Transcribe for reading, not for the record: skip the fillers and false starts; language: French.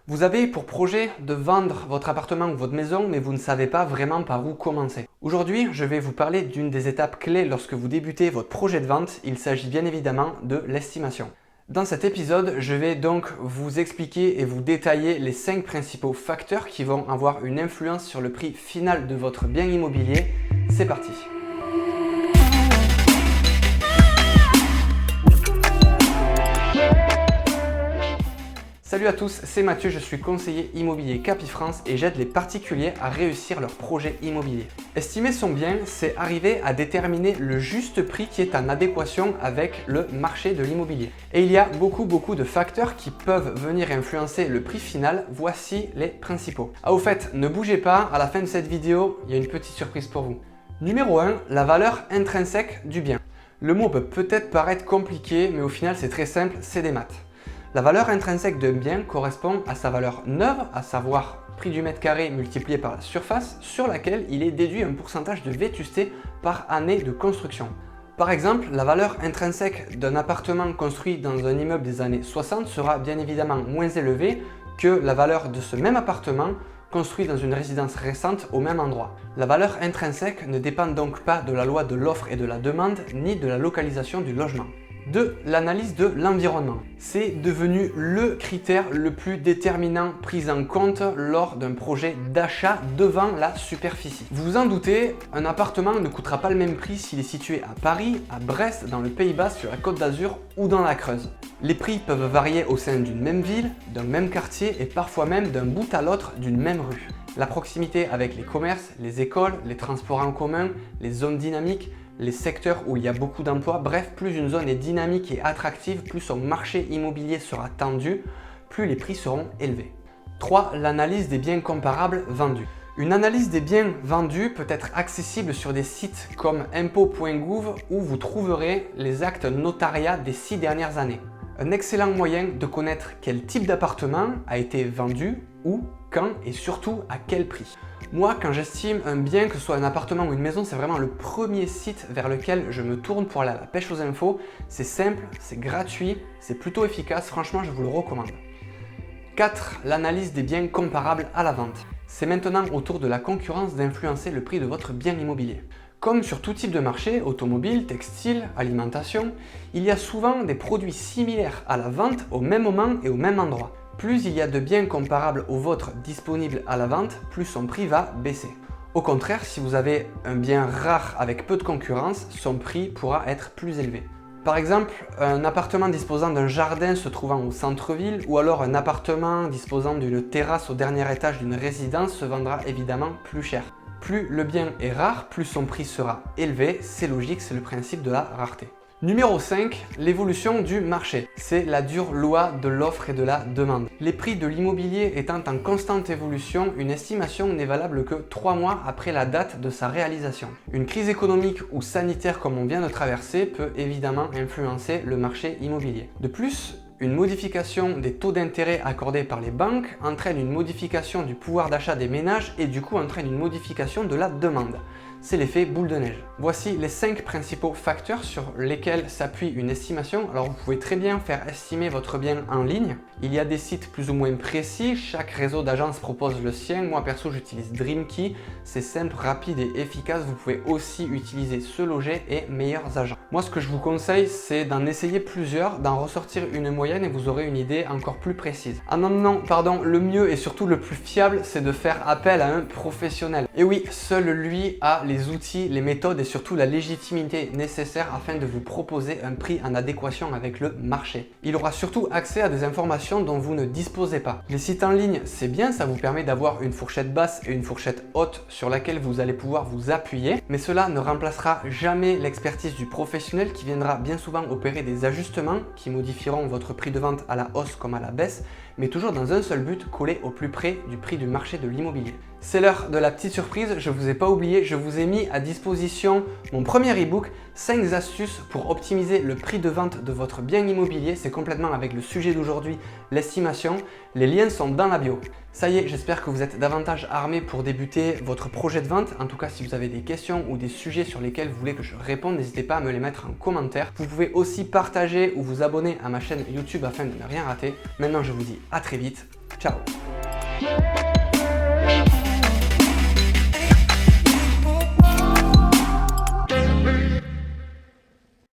Vous avez pour projet de vendre votre appartement ou votre maison, mais vous ne savez pas vraiment par où commencer. Aujourd'hui, je vais vous parler d'une des étapes clés lorsque vous débutez votre projet de vente. Il s'agit bien évidemment de l'estimation. Dans cet épisode, je vais donc vous expliquer et vous détailler les 5 principaux facteurs qui vont avoir une influence sur le prix final de votre bien immobilier. C'est parti! Salut à tous, c'est Mathieu, je suis conseiller immobilier Capifrance et j'aide les particuliers à réussir leur projet immobilier. Estimer son bien, c'est arriver à déterminer le juste prix qui est en adéquation avec le marché de l'immobilier. Et il y a beaucoup de facteurs qui peuvent venir influencer le prix final. Voici les principaux. Au fait, ne bougez pas, à la fin de cette vidéo, il y a une petite surprise pour vous. Numéro 1, la valeur intrinsèque du bien. Le mot peut peut-être paraître compliqué, mais au final c'est très simple, c'est des maths. La valeur intrinsèque d'un bien correspond à sa valeur neuve, à savoir prix du mètre carré multiplié par la surface sur laquelle il est déduit un pourcentage de vétusté par année de construction. Par exemple, la valeur intrinsèque d'un appartement construit dans un immeuble des années 60 sera bien évidemment moins élevée que la valeur de ce même appartement construit dans une résidence récente au même endroit. La valeur intrinsèque ne dépend donc pas de la loi de l'offre et de la demande, ni de la localisation du logement. 2. L'analyse de l'environnement. C'est devenu le critère le plus déterminant pris en compte lors d'un projet d'achat devant la superficie. Vous vous en doutez, un appartement ne coûtera pas le même prix s'il est situé à Paris, à Brest, dans le Pays Basque, sur la Côte d'Azur ou dans la Creuse. Les prix peuvent varier au sein d'une même ville, d'un même quartier et parfois même d'un bout à l'autre d'une même rue. La proximité avec les commerces, les écoles, les transports en commun, les zones dynamiques, les secteurs où il y a beaucoup d'emplois, bref, plus une zone est dynamique et attractive, plus son marché immobilier sera tendu, plus les prix seront élevés. 3. L'analyse des biens comparables vendus. Une analyse des biens vendus peut être accessible sur des sites comme impôts.gouv où vous trouverez les actes notariats des 6 dernières années. Un excellent moyen de connaître quel type d'appartement a été vendu, où, quand et surtout à quel prix. Moi, quand j'estime un bien, que ce soit un appartement ou une maison, c'est vraiment le premier site vers lequel je me tourne pour aller à la pêche aux infos. C'est simple, c'est gratuit, c'est plutôt efficace, franchement je vous le recommande. 4. L'analyse des biens comparables à la vente. C'est maintenant au tour de la concurrence d'influencer le prix de votre bien immobilier. Comme sur tout type de marché, automobile, textile, alimentation, il y a souvent des produits similaires à la vente au même moment et au même endroit. Plus il y a de biens comparables aux vôtres disponibles à la vente, plus son prix va baisser. Au contraire, si vous avez un bien rare avec peu de concurrence, son prix pourra être plus élevé. Par exemple, un appartement disposant d'un jardin se trouvant au centre-ville ou alors un appartement disposant d'une terrasse au dernier étage d'une résidence se vendra évidemment plus cher. Plus le bien est rare, plus son prix sera élevé, c'est logique, c'est le principe de la rareté. Numéro 5, l'évolution du marché. C'est la dure loi de l'offre et de la demande. Les prix de l'immobilier étant en constante évolution, une estimation n'est valable que 3 mois après la date de sa réalisation. Une crise économique ou sanitaire comme on vient de traverser peut évidemment influencer le marché immobilier. De plus, une modification des taux d'intérêt accordés par les banques entraîne une modification du pouvoir d'achat des ménages et du coup entraîne une modification de la demande. C'est l'effet boule de neige. Voici les 5 principaux facteurs sur lesquels s'appuie une estimation. Alors vous pouvez très bien faire estimer votre bien en ligne. Il y a des sites plus ou moins précis, chaque réseau d'agence propose le sien. Moi perso j'utilise Dreamkey, c'est simple, rapide et efficace. Vous pouvez aussi utiliser Se Loger et Meilleurs Agents. Moi ce que je vous conseille c'est d'en essayer plusieurs, d'en ressortir une moyenne et vous aurez une idée encore plus précise. Ah non, le mieux et surtout le plus fiable c'est de faire appel à un professionnel. Et oui, seul lui a les outils, les méthodes et surtout la légitimité nécessaire afin de vous proposer un prix en adéquation avec le marché. Il aura surtout accès à des informations dont vous ne disposez pas. Les sites en ligne, c'est bien, ça vous permet d'avoir une fourchette basse et une fourchette haute sur laquelle vous allez pouvoir vous appuyer, mais cela ne remplacera jamais l'expertise du professionnel qui viendra bien souvent opérer des ajustements qui modifieront votre prix de vente à la hausse comme à la baisse, mais toujours dans un seul but, coller au plus près du prix du marché de l'immobilier. C'est l'heure de la petite surprise, je vous ai pas oublié, je vous ai mis à disposition mon premier ebook, 5 astuces pour optimiser le prix de vente de votre bien immobilier. C'est complètement avec le sujet d'aujourd'hui, l'estimation. Les liens sont dans la bio. Ça y est, j'espère que vous êtes davantage armés pour débuter votre projet de vente. En tout cas, si vous avez des questions ou des sujets sur lesquels vous voulez que je réponde, n'hésitez pas à me les mettre en commentaire. Vous pouvez aussi partager ou vous abonner à ma chaîne YouTube afin de ne rien rater. Maintenant, je vous dis à très vite. Ciao!